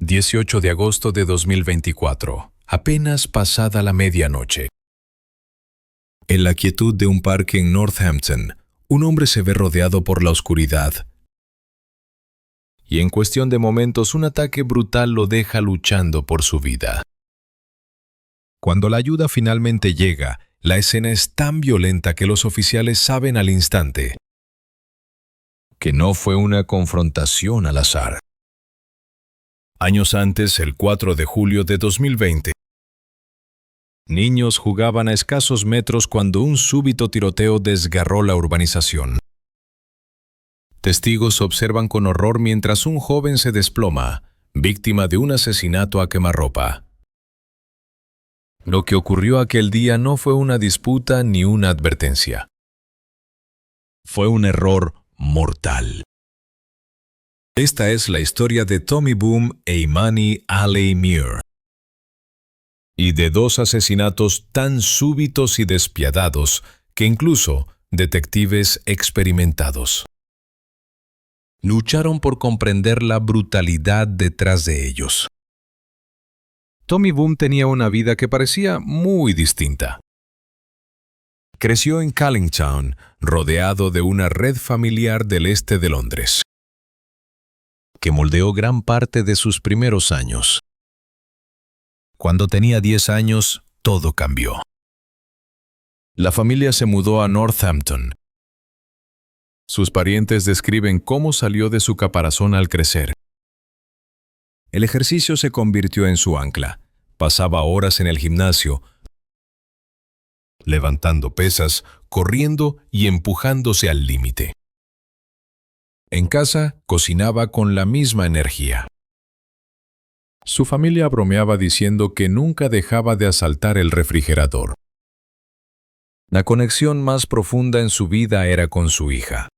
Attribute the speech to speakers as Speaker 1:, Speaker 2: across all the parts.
Speaker 1: 18 de agosto de 2024, apenas pasada la medianoche. En la quietud de un parque en Northampton, un hombre se ve rodeado por la oscuridad. Y en cuestión de momentos, un ataque brutal lo deja luchando por su vida. Cuando la ayuda finalmente llega, la escena es tan violenta que los oficiales saben al instante que no fue una confrontación al azar. Años antes, el 4 de julio de 2020, niños jugaban a escasos metros cuando un súbito tiroteo desgarró la urbanización. Testigos observan con horror mientras un joven se desploma, víctima de un asesinato a quemarropa. Lo que ocurrió aquel día no fue una disputa ni una advertencia. Fue un error mortal. Esta es la historia de Tommy Boom e Imani Ali Muir, y de dos asesinatos tan súbitos y despiadados que incluso detectives experimentados lucharon por comprender la brutalidad detrás de ellos. Tommy Boom tenía una vida que parecía muy distinta. Creció en Callingtown, rodeado de una red familiar del este de Londres, que moldeó gran parte de sus primeros años. Cuando tenía 10 años, todo cambió. La familia se mudó a Northampton. Sus parientes describen cómo salió de su caparazón al crecer. El ejercicio se convirtió en su ancla. Pasaba horas en el gimnasio, levantando pesas, corriendo y empujándose al límite. En casa, cocinaba con la misma energía. Su familia bromeaba diciendo que nunca dejaba de asaltar el refrigerador. La conexión más profunda en su vida era con su hija.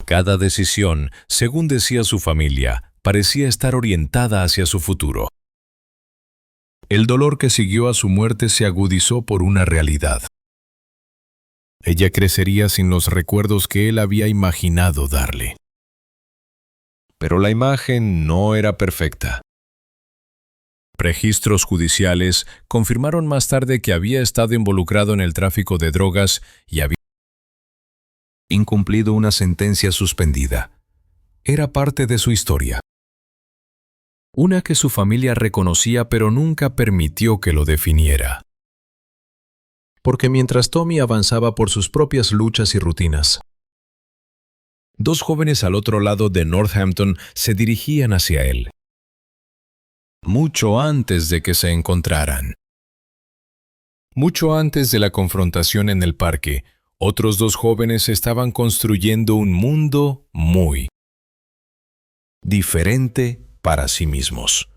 Speaker 1: Cada decisión, según decía su familia, parecía estar orientada hacia su futuro. El dolor que siguió a su muerte se agudizó por una realidad. Ella crecería sin los recuerdos que él había imaginado darle. Pero la imagen no era perfecta. Registros judiciales confirmaron más tarde que había estado involucrado en el tráfico de drogas y había incumplido una sentencia suspendida. Era parte de su historia. Una que su familia reconocía pero nunca permitió que lo definiera. Porque mientras Tommy avanzaba por sus propias luchas y rutinas, dos jóvenes al otro lado de Northampton se dirigían hacia él, mucho antes de que se encontraran. Mucho antes de la confrontación en el parque, otros dos jóvenes estaban construyendo un mundo muy diferente para sí mismos.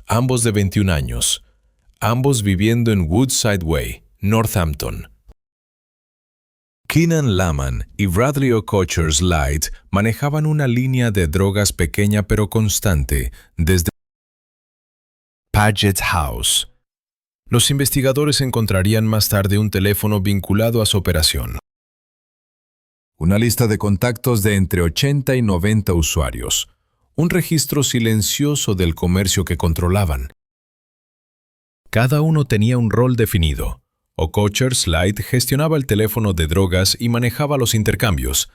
Speaker 1: Ambos de 21 años, ambos viviendo en Woodside Way, Northampton. Keenan Laman y Bradley O'Cochers Light manejaban una línea de drogas pequeña pero constante desde Paget House. Los investigadores encontrarían más tarde un teléfono vinculado a su operación. Una lista de contactos de entre 80 y 90 usuarios. Un registro silencioso del comercio que controlaban. Cada uno tenía un rol definido. O'Cochers Light gestionaba el teléfono de drogas y manejaba los intercambios,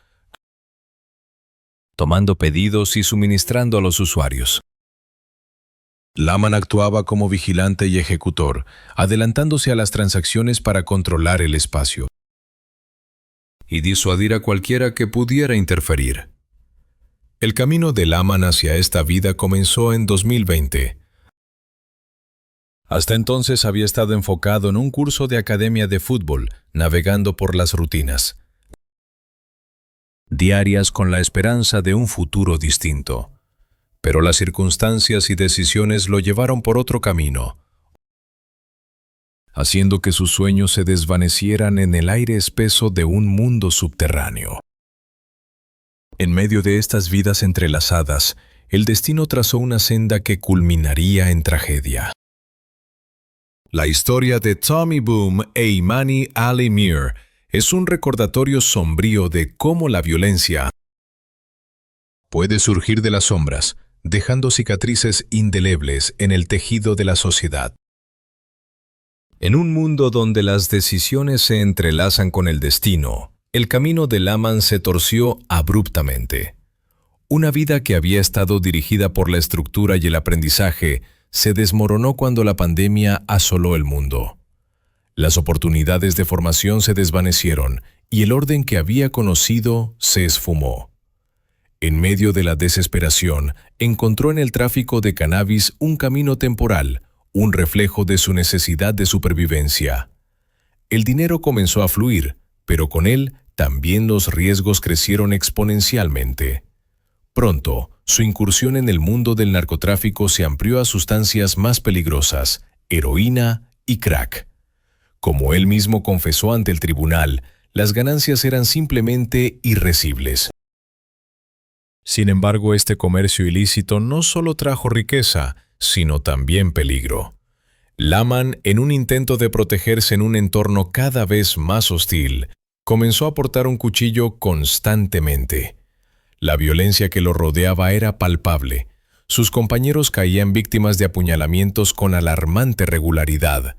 Speaker 1: tomando pedidos y suministrando a los usuarios. Laman actuaba como vigilante y ejecutor, adelantándose a las transacciones para controlar el espacio y disuadir a cualquiera que pudiera interferir. El camino de Laman hacia esta vida comenzó en 2020. Hasta entonces había estado enfocado en un curso de academia de fútbol, navegando por las rutinas diarias con la esperanza de un futuro distinto. Pero las circunstancias y decisiones lo llevaron por otro camino, haciendo que sus sueños se desvanecieran en el aire espeso de un mundo subterráneo. En medio de estas vidas entrelazadas, el destino trazó una senda que culminaría en tragedia. La historia de Tommy Boom e Imani Ali Muir es un recordatorio sombrío de cómo la violencia puede surgir de las sombras, dejando cicatrices indelebles en el tejido de la sociedad. En un mundo donde las decisiones se entrelazan con el destino, el camino de Laman se torció abruptamente. Una vida que había estado dirigida por la estructura y el aprendizaje se desmoronó cuando la pandemia asoló el mundo. Las oportunidades de formación se desvanecieron y el orden que había conocido se esfumó. En medio de la desesperación, encontró en el tráfico de cannabis un camino temporal, un reflejo de su necesidad de supervivencia. El dinero comenzó a fluir, pero con él también los riesgos crecieron exponencialmente. Pronto, su incursión en el mundo del narcotráfico se amplió a sustancias más peligrosas, heroína y crack. Como él mismo confesó ante el tribunal, las ganancias eran simplemente irrisibles. Sin embargo, este comercio ilícito no solo trajo riqueza, sino también peligro. Laman, en un intento de protegerse en un entorno cada vez más hostil, comenzó a portar un cuchillo constantemente. La violencia que lo rodeaba era palpable. Sus compañeros caían víctimas de apuñalamientos con alarmante regularidad.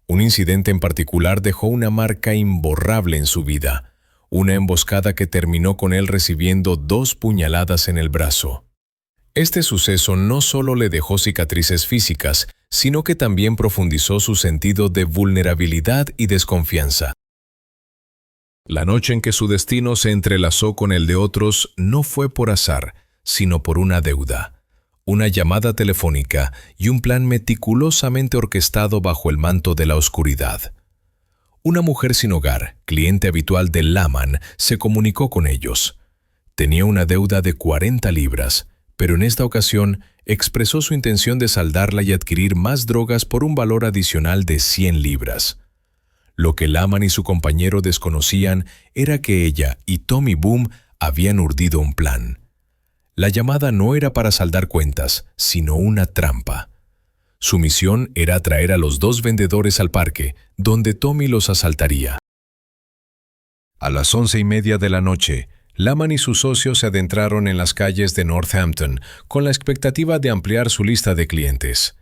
Speaker 1: Un incidente en particular dejó una marca imborrable en su vida, una emboscada que terminó con él recibiendo 2 puñaladas en el brazo. Este suceso no solo le dejó cicatrices físicas, sino que también profundizó su sentido de vulnerabilidad y desconfianza. La noche en que su destino se entrelazó con el de otros no fue por azar, sino por una deuda, una llamada telefónica y un plan meticulosamente orquestado bajo el manto de la oscuridad. Una mujer sin hogar, cliente habitual de Laman, se comunicó con ellos. Tenía una deuda de 40 libras, pero en esta ocasión expresó su intención de saldarla y adquirir más drogas por un valor adicional de 100 libras. Lo que Laman y su compañero desconocían era que ella y Tommy Boom habían urdido un plan. La llamada no era para saldar cuentas, sino una trampa. Su misión era atraer a los 2 vendedores al parque, donde Tommy los asaltaría. A las 11:30 de la noche, Laman y sus socios se adentraron en las calles de Northampton con la expectativa de ampliar su lista de clientes.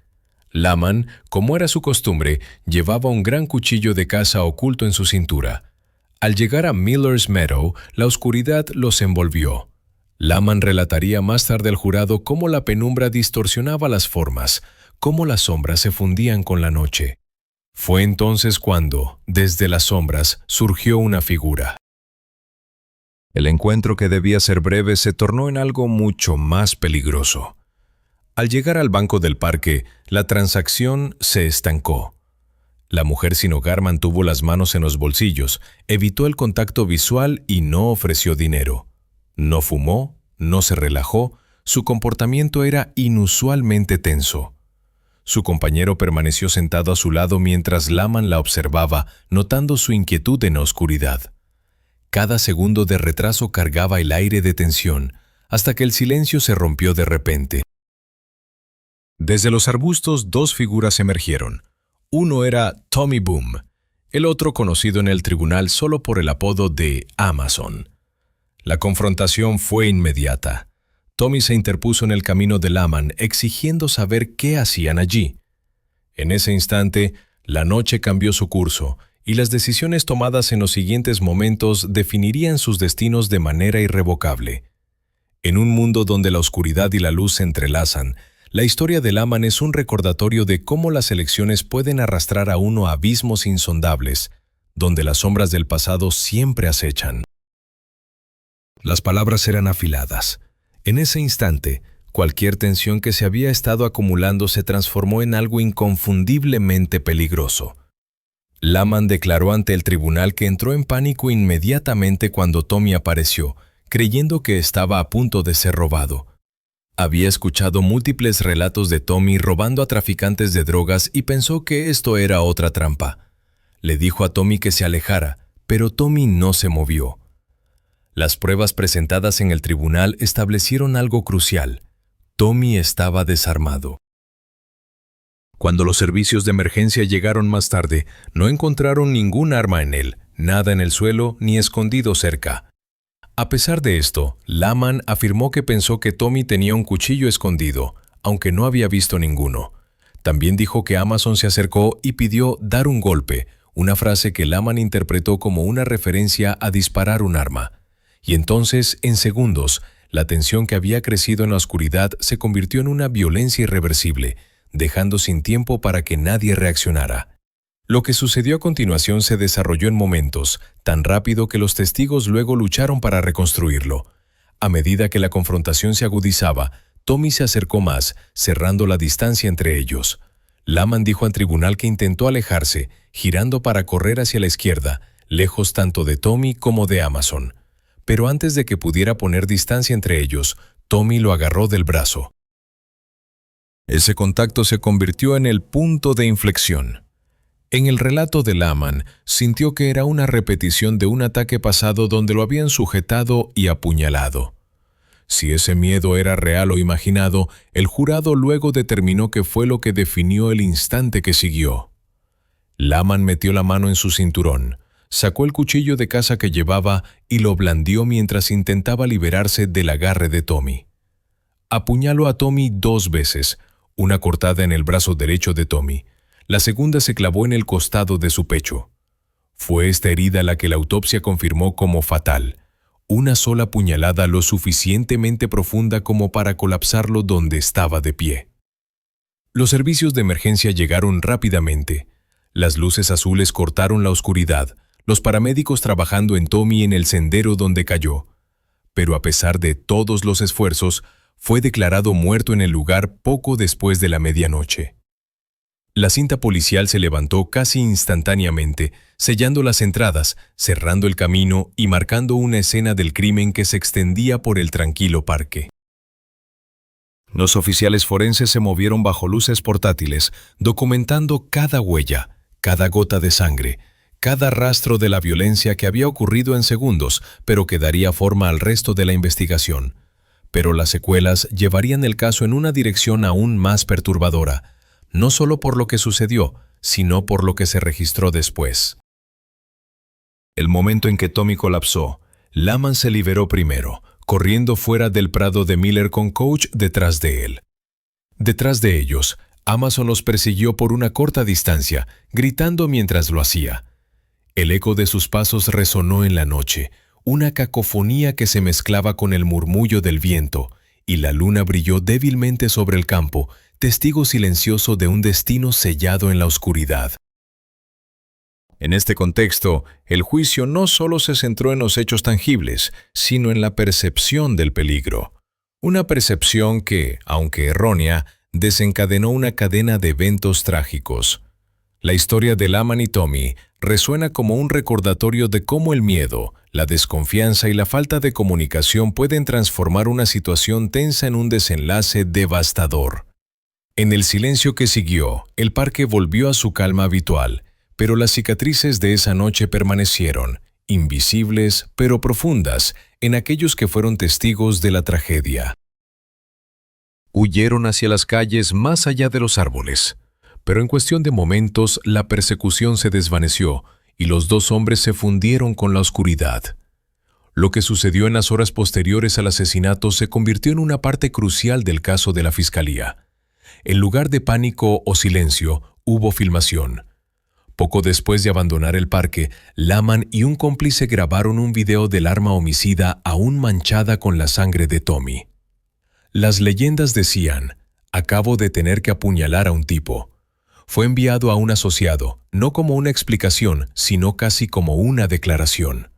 Speaker 1: Laman, como era su costumbre, llevaba un gran cuchillo de caza oculto en su cintura. Al llegar a Miller's Meadow, la oscuridad los envolvió. Laman relataría más tarde al jurado cómo la penumbra distorsionaba las formas, cómo las sombras se fundían con la noche. Fue entonces cuando, desde las sombras, surgió una figura. El encuentro, que debía ser breve, se tornó en algo mucho más peligroso. Al llegar al banco del parque, la transacción se estancó. La mujer sin hogar mantuvo las manos en los bolsillos, evitó el contacto visual y no ofreció dinero. No fumó, no se relajó, su comportamiento era inusualmente tenso. Su compañero permaneció sentado a su lado mientras Laman la observaba, notando su inquietud en la oscuridad. Cada segundo de retraso cargaba el aire de tensión, hasta que el silencio se rompió de repente. Desde los arbustos 2 figuras emergieron. Uno era Tommy Boom, el otro conocido en el tribunal solo por el apodo de Amazon. La confrontación fue inmediata. Tommy se interpuso en el camino de Laman, exigiendo saber qué hacían allí. En ese instante, la noche cambió su curso, y las decisiones tomadas en los siguientes momentos definirían sus destinos de manera irrevocable. En un mundo donde la oscuridad y la luz se entrelazan, la historia de Laman es un recordatorio de cómo las elecciones pueden arrastrar a uno a abismos insondables, donde las sombras del pasado siempre acechan. Las palabras eran afiladas. En ese instante, cualquier tensión que se había estado acumulando se transformó en algo inconfundiblemente peligroso. Laman declaró ante el tribunal que entró en pánico inmediatamente cuando Tommy apareció, creyendo que estaba a punto de ser robado. Había escuchado múltiples relatos de Tommy robando a traficantes de drogas y pensó que esto era otra trampa. Le dijo a Tommy que se alejara, pero Tommy no se movió. Las pruebas presentadas en el tribunal establecieron algo crucial. Tommy estaba desarmado. Cuando los servicios de emergencia llegaron más tarde, no encontraron ningún arma en él, nada en el suelo ni escondido cerca. A pesar de esto, Laman afirmó que pensó que Tommy tenía un cuchillo escondido, aunque no había visto ninguno. También dijo que Amazon se acercó y pidió dar un golpe, una frase que Laman interpretó como una referencia a disparar un arma. Y entonces, en segundos, la tensión que había crecido en la oscuridad se convirtió en una violencia irreversible, dejando sin tiempo para que nadie reaccionara. Lo que sucedió a continuación se desarrolló en momentos, tan rápido que los testigos luego lucharon para reconstruirlo. A medida que la confrontación se agudizaba, Tommy se acercó más, cerrando la distancia entre ellos. Laman dijo al tribunal que intentó alejarse, girando para correr hacia la izquierda, lejos tanto de Tommy como de Amazon. Pero antes de que pudiera poner distancia entre ellos, Tommy lo agarró del brazo. Ese contacto se convirtió en el punto de inflexión. En el relato de Laman, sintió que era una repetición de un ataque pasado donde lo habían sujetado y apuñalado. Si ese miedo era real o imaginado, el jurado luego determinó que fue lo que definió el instante que siguió. Laman metió la mano en su cinturón, sacó el cuchillo de caza que llevaba y lo blandió mientras intentaba liberarse del agarre de Tommy. Apuñaló a Tommy 2 veces, una cortada en el brazo derecho de Tommy. La segunda se clavó en el costado de su pecho. Fue esta herida la que la autopsia confirmó como fatal. Una sola puñalada lo suficientemente profunda como para colapsarlo donde estaba de pie. Los servicios de emergencia llegaron rápidamente. Las luces azules cortaron la oscuridad, los paramédicos trabajando en Tommy en el sendero donde cayó. Pero a pesar de todos los esfuerzos, fue declarado muerto en el lugar poco después de la medianoche. La cinta policial se levantó casi instantáneamente, sellando las entradas, cerrando el camino y marcando una escena del crimen que se extendía por el tranquilo parque. Los oficiales forenses se movieron bajo luces portátiles, documentando cada huella, cada gota de sangre, cada rastro de la violencia que había ocurrido en segundos, pero que daría forma al resto de la investigación. Pero las secuelas llevarían el caso en una dirección aún más perturbadora, no solo por lo que sucedió, sino por lo que se registró después. El momento en que Tommy colapsó, Laman se liberó primero, corriendo fuera del prado de Miller con Coach detrás de él. Detrás de ellos, Amazon los persiguió por una corta distancia, gritando mientras lo hacía. El eco de sus pasos resonó en la noche, una cacofonía que se mezclaba con el murmullo del viento, y la luna brilló débilmente sobre el campo, testigo silencioso de un destino sellado en la oscuridad. En este contexto, el juicio no solo se centró en los hechos tangibles, sino en la percepción del peligro. Una percepción que, aunque errónea, desencadenó una cadena de eventos trágicos. La historia de Laman y Tommy resuena como un recordatorio de cómo el miedo, la desconfianza y la falta de comunicación pueden transformar una situación tensa en un desenlace devastador. En el silencio que siguió, el parque volvió a su calma habitual, pero las cicatrices de esa noche permanecieron, invisibles pero profundas, en aquellos que fueron testigos de la tragedia. Huyeron hacia las calles más allá de los árboles, pero en cuestión de momentos la persecución se desvaneció y los 2 hombres se fundieron con la oscuridad. Lo que sucedió en las horas posteriores al asesinato se convirtió en una parte crucial del caso de la fiscalía. En lugar de pánico o silencio, hubo filmación. Poco después de abandonar el parque, Laman y un cómplice grabaron un video del arma homicida aún manchada con la sangre de Tommy. Las leyendas decían, acabo de tener que apuñalar a un tipo. Fue enviado a un asociado, no como una explicación, sino casi como una declaración.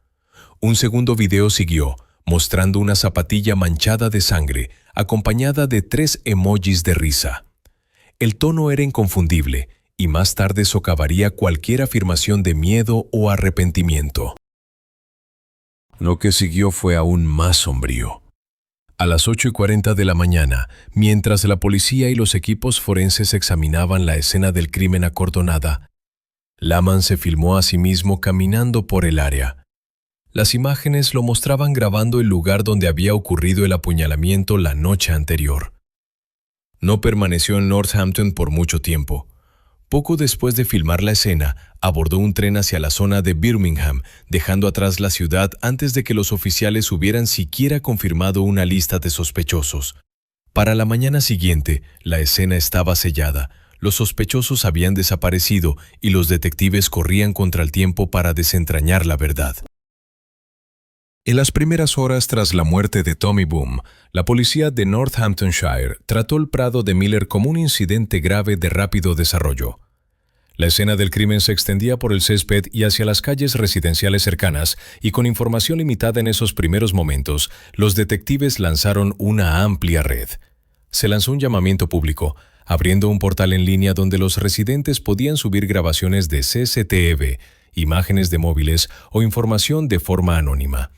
Speaker 1: Un segundo video siguió, mostrando una zapatilla manchada de sangre, acompañada de 3 emojis de risa. El tono era inconfundible, y más tarde socavaría cualquier afirmación de miedo o arrepentimiento. Lo que siguió fue aún más sombrío. A las 8:40 de la mañana, mientras la policía y los equipos forenses examinaban la escena del crimen acordonada, Laman se filmó a sí mismo caminando por el área. Las imágenes lo mostraban grabando el lugar donde había ocurrido el apuñalamiento la noche anterior. No permaneció en Northampton por mucho tiempo. Poco después de filmar la escena, abordó un tren hacia la zona de Birmingham, dejando atrás la ciudad antes de que los oficiales hubieran siquiera confirmado una lista de sospechosos. Para la mañana siguiente, la escena estaba sellada. Los sospechosos habían desaparecido y los detectives corrían contra el tiempo para desentrañar la verdad. En las primeras horas tras la muerte de Tommy Boom, la policía de Northamptonshire trató el prado de Miller como un incidente grave de rápido desarrollo. La escena del crimen se extendía por el césped y hacia las calles residenciales cercanas, y con información limitada en esos primeros momentos, los detectives lanzaron una amplia red. Se lanzó un llamamiento público, abriendo un portal en línea donde los residentes podían subir grabaciones de CCTV, imágenes de móviles o información de forma anónima.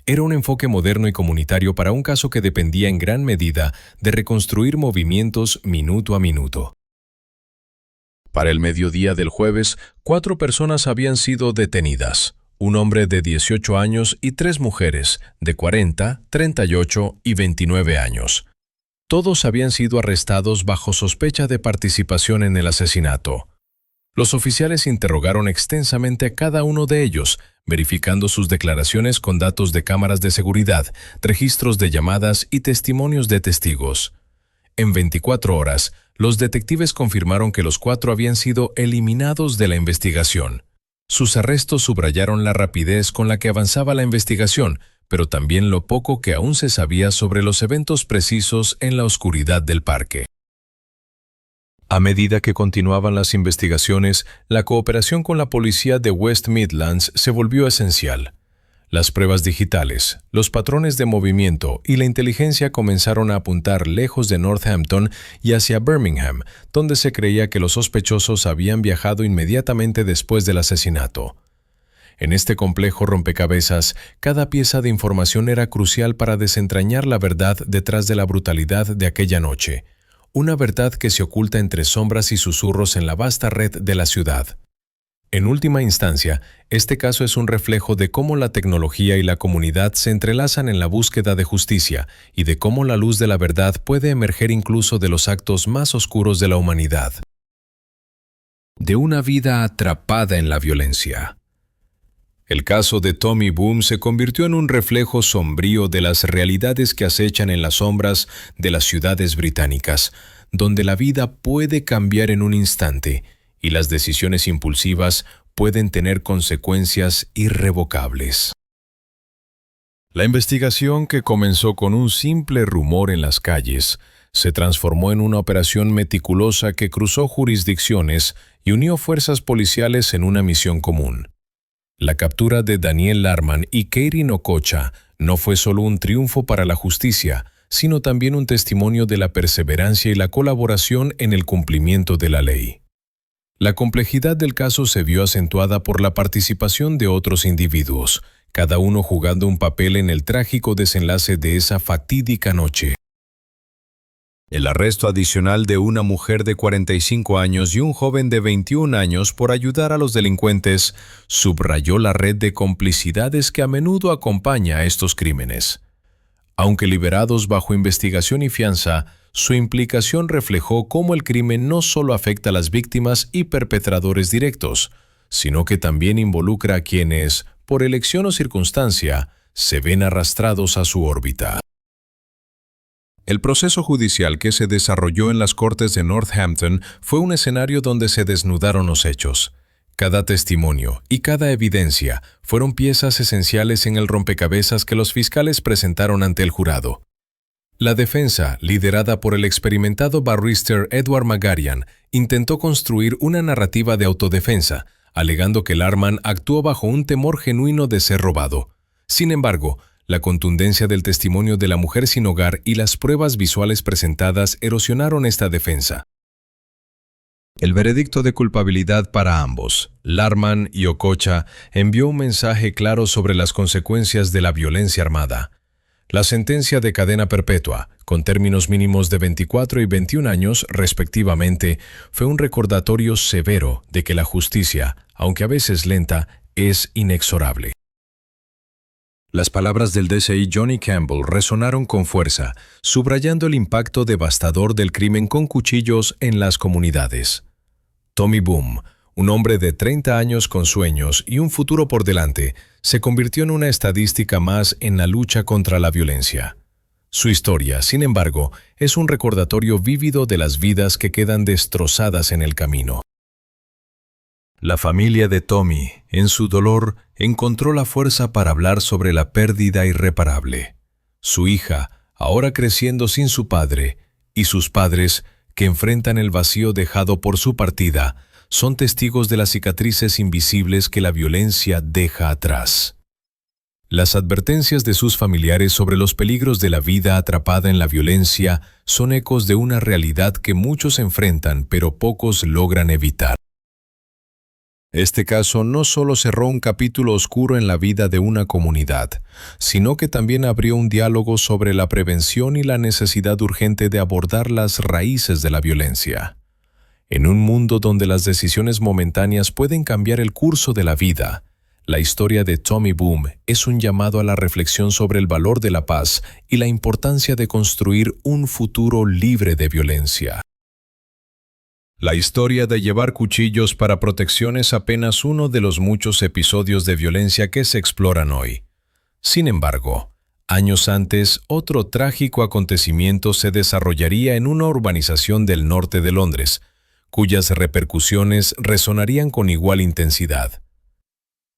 Speaker 1: Era un enfoque moderno y comunitario para un caso que dependía en gran medida de reconstruir movimientos minuto a minuto. Para el mediodía del jueves, 4 personas habían sido detenidas: un hombre de 18 años y 3 mujeres de 40, 38 y 29 años. Todos habían sido arrestados bajo sospecha de participación en el asesinato. Los oficiales interrogaron extensamente a cada uno de ellos, verificando sus declaraciones con datos de cámaras de seguridad, registros de llamadas y testimonios de testigos. En 24 horas, los detectives confirmaron que los 4 habían sido eliminados de la investigación. Sus arrestos subrayaron la rapidez con la que avanzaba la investigación, pero también lo poco que aún se sabía sobre los eventos precisos en la oscuridad del parque. A medida que continuaban las investigaciones, la cooperación con la policía de West Midlands se volvió esencial. Las pruebas digitales, los patrones de movimiento y la inteligencia comenzaron a apuntar lejos de Northampton y hacia Birmingham, donde se creía que los sospechosos habían viajado inmediatamente después del asesinato. En este complejo rompecabezas, cada pieza de información era crucial para desentrañar la verdad detrás de la brutalidad de aquella noche. Una verdad que se oculta entre sombras y susurros en la vasta red de la ciudad. En última instancia, este caso es un reflejo de cómo la tecnología y la comunidad se entrelazan en la búsqueda de justicia y de cómo la luz de la verdad puede emerger incluso de los actos más oscuros de la humanidad. De una vida atrapada en la violencia. El caso de Tommy Boom se convirtió en un reflejo sombrío de las realidades que acechan en las sombras de las ciudades británicas, donde la vida puede cambiar en un instante y las decisiones impulsivas pueden tener consecuencias irrevocables. La investigación, que comenzó con un simple rumor en las calles, se transformó en una operación meticulosa que cruzó jurisdicciones y unió fuerzas policiales en una misión común. La captura de Daniel Larman y Katie Okocha no fue solo un triunfo para la justicia, sino también un testimonio de la perseverancia y la colaboración en el cumplimiento de la ley. La complejidad del caso se vio acentuada por la participación de otros individuos, cada uno jugando un papel en el trágico desenlace de esa fatídica noche. El arresto adicional de una mujer de 45 años y un joven de 21 años por ayudar a los delincuentes subrayó la red de complicidades que a menudo acompaña a estos crímenes. Aunque liberados bajo investigación y fianza, su implicación reflejó cómo el crimen no solo afecta a las víctimas y perpetradores directos, sino que también involucra a quienes, por elección o circunstancia, se ven arrastrados a su órbita. El proceso judicial que se desarrolló en las Cortes de Northampton fue un escenario donde se desnudaron los hechos. Cada testimonio y cada evidencia fueron piezas esenciales en el rompecabezas que los fiscales presentaron ante el jurado. La defensa, liderada por el experimentado barrister Edward Magarian, intentó construir una narrativa de autodefensa, alegando que Larman actuó bajo un temor genuino de ser robado. Sin embargo, la contundencia del testimonio de la mujer sin hogar y las pruebas visuales presentadas erosionaron esta defensa. El veredicto de culpabilidad para ambos, Larman y Okocha, envió un mensaje claro sobre las consecuencias de la violencia armada. La sentencia de cadena perpetua, con términos mínimos de 24 y 21 años, respectivamente, fue un recordatorio severo de que la justicia, aunque a veces lenta, es inexorable. Las palabras del DCI Johnny Campbell resonaron con fuerza, subrayando el impacto devastador del crimen con cuchillos en las comunidades. Tommy Boom, un hombre de 30 años con sueños y un futuro por delante, se convirtió en una estadística más en la lucha contra la violencia. Su historia, sin embargo, es un recordatorio vívido de las vidas que quedan destrozadas en el camino. La familia de Tommy, en su dolor, encontró la fuerza para hablar sobre la pérdida irreparable. Su hija, ahora creciendo sin su padre, y sus padres, que enfrentan el vacío dejado por su partida, son testigos de las cicatrices invisibles que la violencia deja atrás. Las advertencias de sus familiares sobre los peligros de la vida atrapada en la violencia son ecos de una realidad que muchos enfrentan pero pocos logran evitar. Este caso no solo cerró un capítulo oscuro en la vida de una comunidad, sino que también abrió un diálogo sobre la prevención y la necesidad urgente de abordar las raíces de la violencia. En un mundo donde las decisiones momentáneas pueden cambiar el curso de la vida, la historia de Tommy Boom es un llamado a la reflexión sobre el valor de la paz y la importancia de construir un futuro libre de violencia. La historia de llevar cuchillos para protección es apenas uno de los muchos episodios de violencia que se exploran hoy. Sin embargo, años antes, otro trágico acontecimiento se desarrollaría en una urbanización del norte de Londres, cuyas repercusiones resonarían con igual intensidad.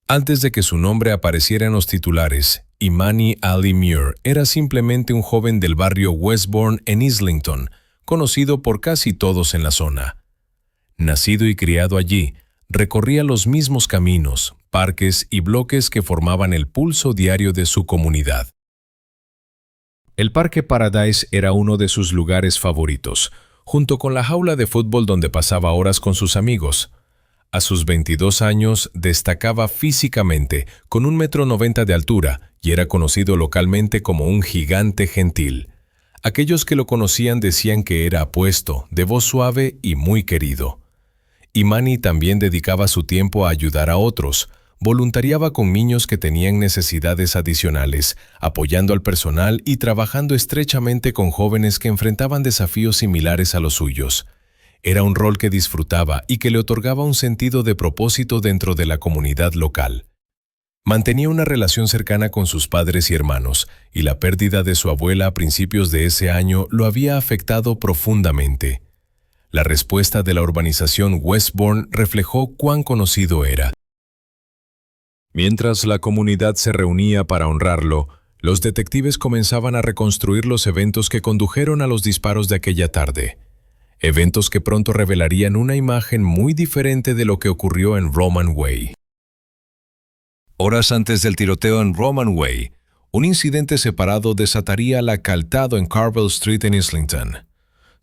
Speaker 1: Antes de que su nombre apareciera en los titulares, Imani Ali Muir era simplemente un joven del barrio Westbourne en Islington, conocido por casi todos en la zona. Nacido y criado allí, recorría los mismos caminos, parques y bloques que formaban el pulso diario de su comunidad. El Parque Paradise era uno de sus lugares favoritos, junto con la jaula de fútbol donde pasaba horas con sus amigos. A sus 22 años destacaba físicamente, con 1,90 m de altura, y era conocido localmente como un gigante gentil. Aquellos que lo conocían decían que era apuesto, de voz suave y muy querido. Imani también dedicaba su tiempo a ayudar a otros, voluntariaba con niños que tenían necesidades adicionales, apoyando al personal y trabajando estrechamente con jóvenes que enfrentaban desafíos similares a los suyos. Era un rol que disfrutaba y que le otorgaba un sentido de propósito dentro de la comunidad local. Mantenía una relación cercana con sus padres y hermanos, y la pérdida de su abuela a principios de ese año lo había afectado profundamente. La respuesta de la urbanización Westbourne reflejó cuán conocido era. Mientras la comunidad se reunía para honrarlo, los detectives comenzaban a reconstruir los eventos que condujeron a los disparos de aquella tarde. Eventos que pronto revelarían una imagen muy diferente de lo que ocurrió en Roman Way. Horas antes del tiroteo en Roman Way, un incidente separado desataría la Caltado en Carvel Street en Islington.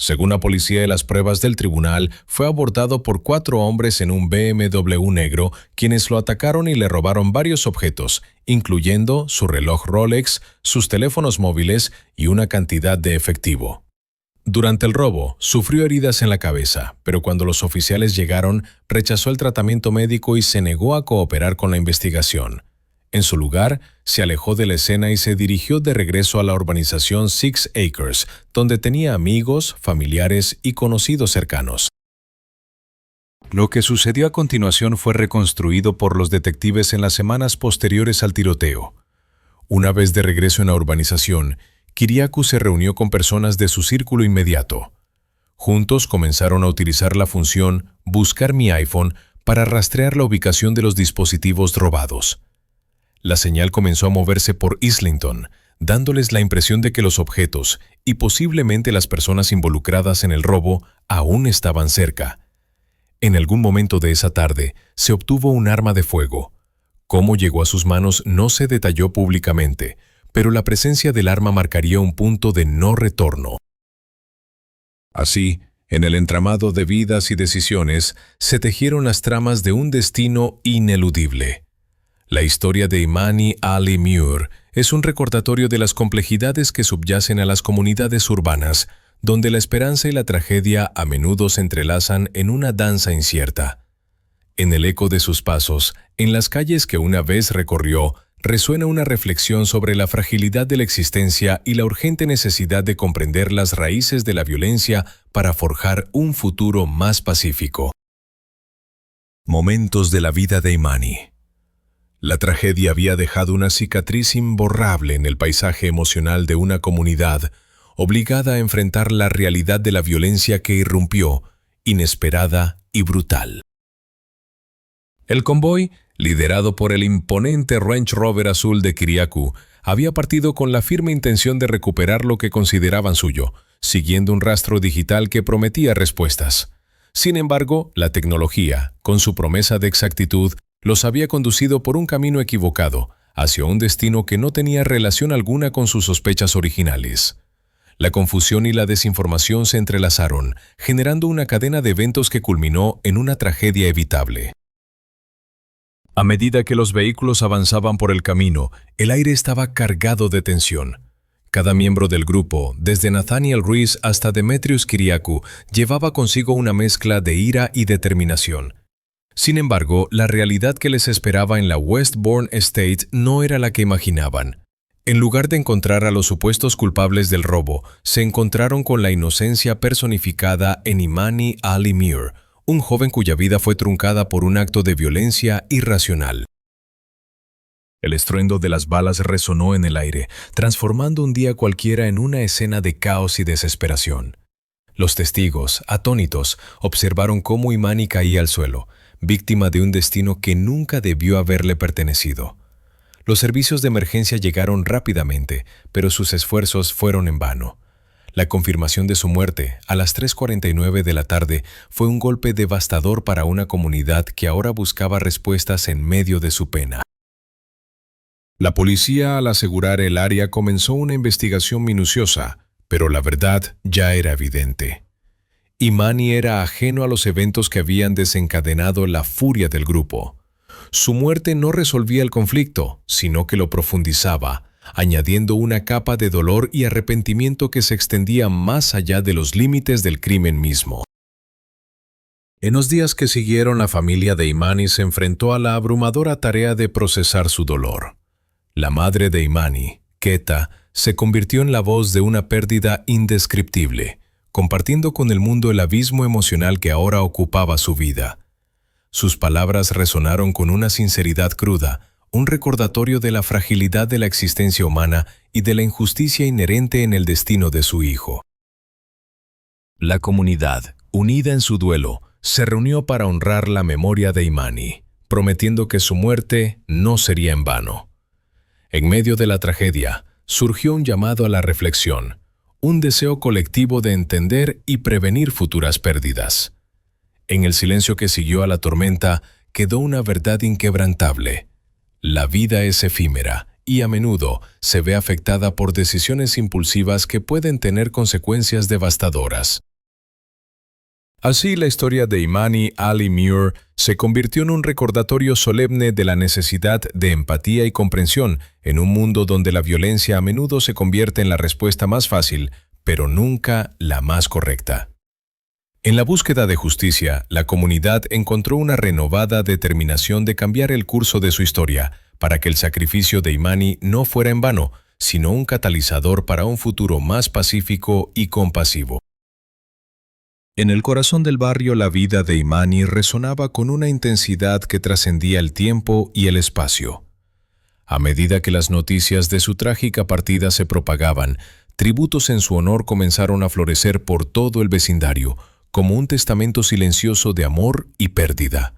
Speaker 1: Según la policía y las pruebas del tribunal, fue abordado por 4 hombres en un BMW negro, quienes lo atacaron y le robaron varios objetos, incluyendo su reloj Rolex, sus teléfonos móviles y una cantidad de efectivo. Durante el robo, sufrió heridas en la cabeza, pero cuando los oficiales llegaron, rechazó el tratamiento médico y se negó a cooperar con la investigación. En su lugar, se alejó de la escena y se dirigió de regreso a la urbanización Six Acres, donde tenía amigos, familiares y conocidos cercanos. Lo que sucedió a continuación fue reconstruido por los detectives en las semanas posteriores al tiroteo. Una vez de regreso en la urbanización, Kyriakou se reunió con personas de su círculo inmediato. Juntos comenzaron a utilizar la función Buscar mi iPhone para rastrear la ubicación de los dispositivos robados. La señal comenzó a moverse por Islington, dándoles la impresión de que los objetos y posiblemente las personas involucradas en el robo aún estaban cerca. En algún momento de esa tarde, se obtuvo un arma de fuego. Cómo llegó a sus manos no se detalló públicamente, pero la presencia del arma marcaría un punto de no retorno. Así, en el entramado de vidas y decisiones, se tejieron las tramas de un destino ineludible. La historia de Imani Ali Muir es un recordatorio de las complejidades que subyacen a las comunidades urbanas, donde la esperanza y la tragedia a menudo se entrelazan en una danza incierta. En el eco de sus pasos, en las calles que una vez recorrió, resuena una reflexión sobre la fragilidad de la existencia y la urgente necesidad de comprender las raíces de la violencia para forjar un futuro más pacífico. Momentos de la vida de Imani. La tragedia había dejado una cicatriz imborrable en el paisaje emocional de una comunidad obligada a enfrentar la realidad de la violencia que irrumpió, inesperada y brutal. El convoy, liderado por el imponente Range Rover azul de Kiriakou, había partido con la firme intención de recuperar lo que consideraban suyo, siguiendo un rastro digital que prometía respuestas. Sin embargo, la tecnología, con su promesa de exactitud, los había conducido por un camino equivocado, hacia un destino que no tenía relación alguna con sus sospechas originales. La confusión y la desinformación se entrelazaron, generando una cadena de eventos que culminó en una tragedia evitable. A medida que los vehículos avanzaban por el camino, el aire estaba cargado de tensión. Cada miembro del grupo, desde Nathaniel Ruiz hasta Demetrius Kiriakou, llevaba consigo una mezcla de ira y determinación. Sin embargo, la realidad que les esperaba en la Westbourne Estate no era la que imaginaban. En lugar de encontrar a los supuestos culpables del robo, se encontraron con la inocencia personificada en Imani Ali Muir, un joven cuya vida fue truncada por un acto de violencia irracional. El estruendo de las balas resonó en el aire, transformando un día cualquiera en una escena de caos y desesperación. Los testigos, atónitos, observaron cómo Imani caía al suelo, víctima de un destino que nunca debió haberle pertenecido. Los servicios de emergencia llegaron rápidamente, pero sus esfuerzos fueron en vano. La confirmación de su muerte, a las 3:49 de la tarde, fue un golpe devastador para una comunidad que ahora buscaba respuestas en medio de su pena. La policía, al asegurar el área, comenzó una investigación minuciosa, pero la verdad ya era evidente. Imani era ajeno a los eventos que habían desencadenado la furia del grupo. Su muerte no resolvía el conflicto, sino que lo profundizaba, añadiendo una capa de dolor y arrepentimiento que se extendía más allá de los límites del crimen mismo. En los días que siguieron, la familia de Imani se enfrentó a la abrumadora tarea de procesar su dolor. La madre de Imani, Keta, se convirtió en la voz de una pérdida indescriptible, compartiendo con el mundo el abismo emocional que ahora ocupaba su vida. Sus palabras resonaron con una sinceridad cruda, un recordatorio de la fragilidad de la existencia humana y de la injusticia inherente en el destino de su hijo. La comunidad, unida en su duelo, se reunió para honrar la memoria de Imani, prometiendo que su muerte no sería en vano. En medio de la tragedia, surgió un llamado a la reflexión, un deseo colectivo de entender y prevenir futuras pérdidas. En el silencio que siguió a la tormenta, quedó una verdad inquebrantable. La vida es efímera y a menudo se ve afectada por decisiones impulsivas que pueden tener consecuencias devastadoras. Así, la historia de Imani Ali Muir se convirtió en un recordatorio solemne de la necesidad de empatía y comprensión en un mundo donde la violencia a menudo se convierte en la respuesta más fácil, pero nunca la más correcta. En la búsqueda de justicia, la comunidad encontró una renovada determinación de cambiar el curso de su historia para que el sacrificio de Imani no fuera en vano, sino un catalizador para un futuro más pacífico y compasivo. En el corazón del barrio, la vida de Imani resonaba con una intensidad que trascendía el tiempo y el espacio. A medida que las noticias de su trágica partida se propagaban, tributos en su honor comenzaron a florecer por todo el vecindario, como un testamento silencioso de amor y pérdida.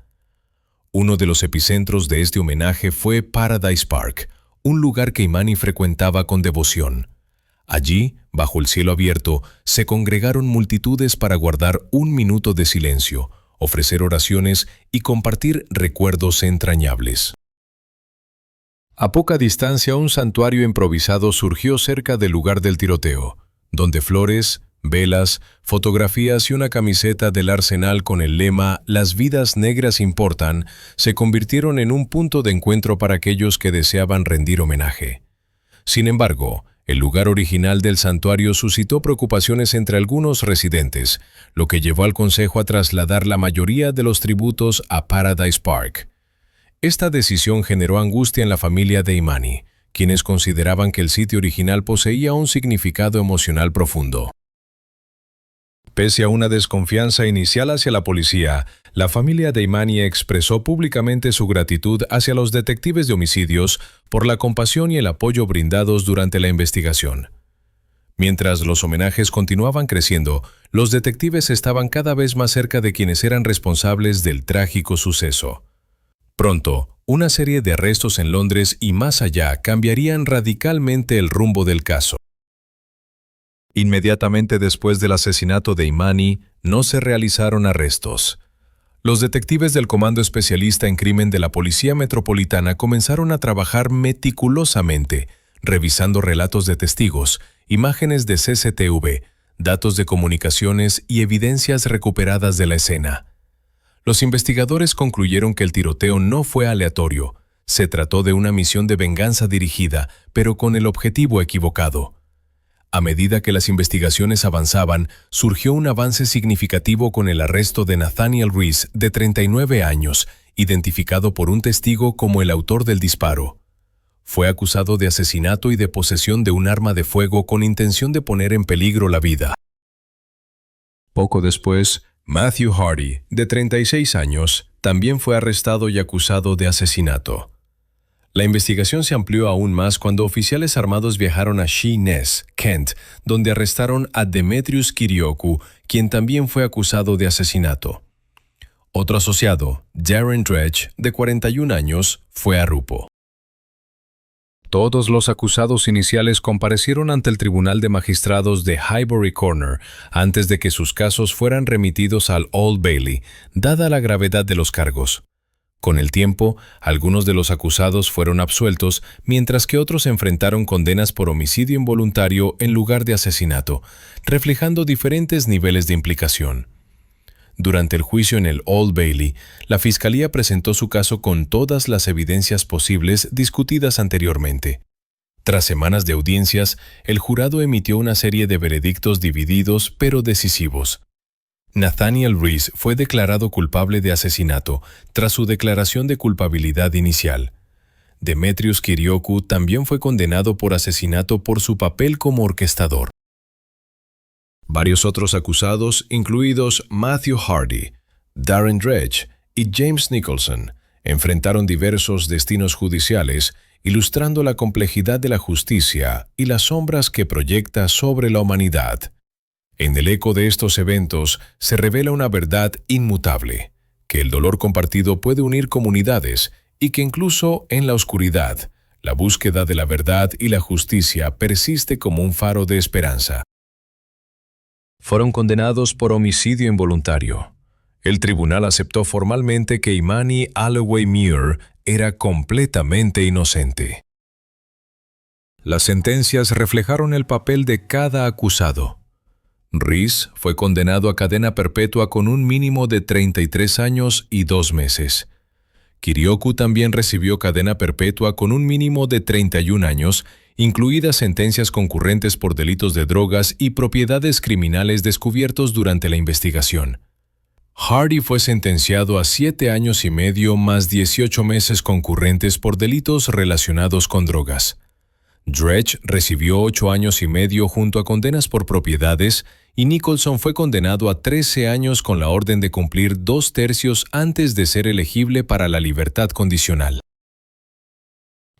Speaker 1: Uno de los epicentros de este homenaje fue Paradise Park, un lugar que Imani frecuentaba con devoción. Allí, bajo el cielo abierto, se congregaron multitudes para guardar un minuto de silencio, ofrecer oraciones y compartir recuerdos entrañables. A poca distancia, un santuario improvisado surgió cerca del lugar del tiroteo, donde flores, velas, fotografías y una camiseta del Arsenal con el lema «Las vidas negras importan» se convirtieron en un punto de encuentro para aquellos que deseaban rendir homenaje. Sin embargo, el lugar original del santuario suscitó preocupaciones entre algunos residentes, lo que llevó al consejo a trasladar la mayoría de los tributos a Paradise Park. Esta decisión generó angustia en la familia de Imani, quienes consideraban que el sitio original poseía un significado emocional profundo. Pese a una desconfianza inicial hacia la policía, la familia de Imani expresó públicamente su gratitud hacia los detectives de homicidios por la compasión y el apoyo brindados durante la investigación. Mientras los homenajes continuaban creciendo, los detectives estaban cada vez más cerca de quienes eran responsables del trágico suceso. Pronto, una serie de arrestos en Londres y más allá cambiarían radicalmente el rumbo del caso. Inmediatamente después del asesinato de Imani, no se realizaron arrestos. Los detectives del Comando Especialista en Crimen de la Policía Metropolitana comenzaron a trabajar meticulosamente, revisando relatos de testigos, imágenes de CCTV, datos de comunicaciones y evidencias recuperadas de la escena. Los investigadores concluyeron que el tiroteo no fue aleatorio. Se trató de una misión de venganza dirigida, pero con el objetivo equivocado. A medida que las investigaciones avanzaban, surgió un avance significativo con el arresto de Nathaniel Reese, de 39 años, identificado por un testigo como el autor del disparo. Fue acusado de asesinato y de posesión de un arma de fuego con intención de poner en peligro la vida. Poco después, Matthew Hardy, de 36 años, también fue arrestado y acusado de asesinato. La investigación se amplió aún más cuando oficiales armados viajaron a Sheerness, Kent, donde arrestaron a Demetrius Kiriakou, quien también fue acusado de asesinato. Otro asociado, Darren Dredge, de 41 años, fue a Rupo. Todos los acusados iniciales comparecieron ante el Tribunal de Magistrados de Highbury Corner antes de que sus casos fueran remitidos al Old Bailey, dada la gravedad de los cargos. Con el tiempo, algunos de los acusados fueron absueltos, mientras que otros enfrentaron condenas por homicidio involuntario en lugar de asesinato, reflejando diferentes niveles de implicación. Durante el juicio en el Old Bailey, la Fiscalía presentó su caso con todas las evidencias posibles discutidas anteriormente. Tras semanas de audiencias, el jurado emitió una serie de veredictos divididos pero decisivos. Nathaniel Reese fue declarado culpable de asesinato tras su declaración de culpabilidad inicial. Demetrius Kiriakou también fue condenado por asesinato por su papel como orquestador. Varios otros acusados, incluidos Matthew Hardy, Darren Dredge y James Nicholson, enfrentaron diversos destinos judiciales, ilustrando la complejidad de la justicia y las sombras que proyecta sobre la humanidad. En el eco de estos eventos se revela una verdad inmutable, que el dolor compartido puede unir comunidades y que incluso en la oscuridad, la búsqueda de la verdad y la justicia persiste como un faro de esperanza. Fueron condenados por homicidio involuntario. El tribunal aceptó formalmente que Imani Alloway Muir era completamente inocente. Las sentencias reflejaron el papel de cada acusado. Reese fue condenado a cadena perpetua con un mínimo de 33 años y 2 meses. Kiriakou también recibió cadena perpetua con un mínimo de 31 años, incluidas sentencias concurrentes por delitos de drogas y propiedades criminales descubiertos durante la investigación. Hardy fue sentenciado a 7 años y medio más 18 meses concurrentes por delitos relacionados con drogas. Dredge recibió 8 años y medio junto a condenas por propiedades y Nicholson fue condenado a 13 años con la orden de cumplir 2/3 antes de ser elegible para la libertad condicional.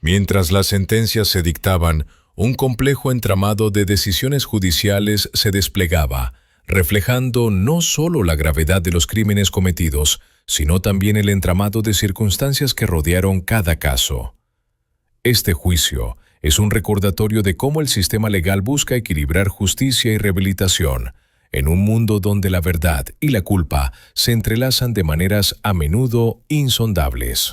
Speaker 1: Mientras las sentencias se dictaban, un complejo entramado de decisiones judiciales se desplegaba, reflejando no solo la gravedad de los crímenes cometidos, sino también el entramado de circunstancias que rodearon cada caso. Este juicio es un recordatorio de cómo el sistema legal busca equilibrar justicia y rehabilitación, en un mundo donde la verdad y la culpa se entrelazan de maneras a menudo insondables.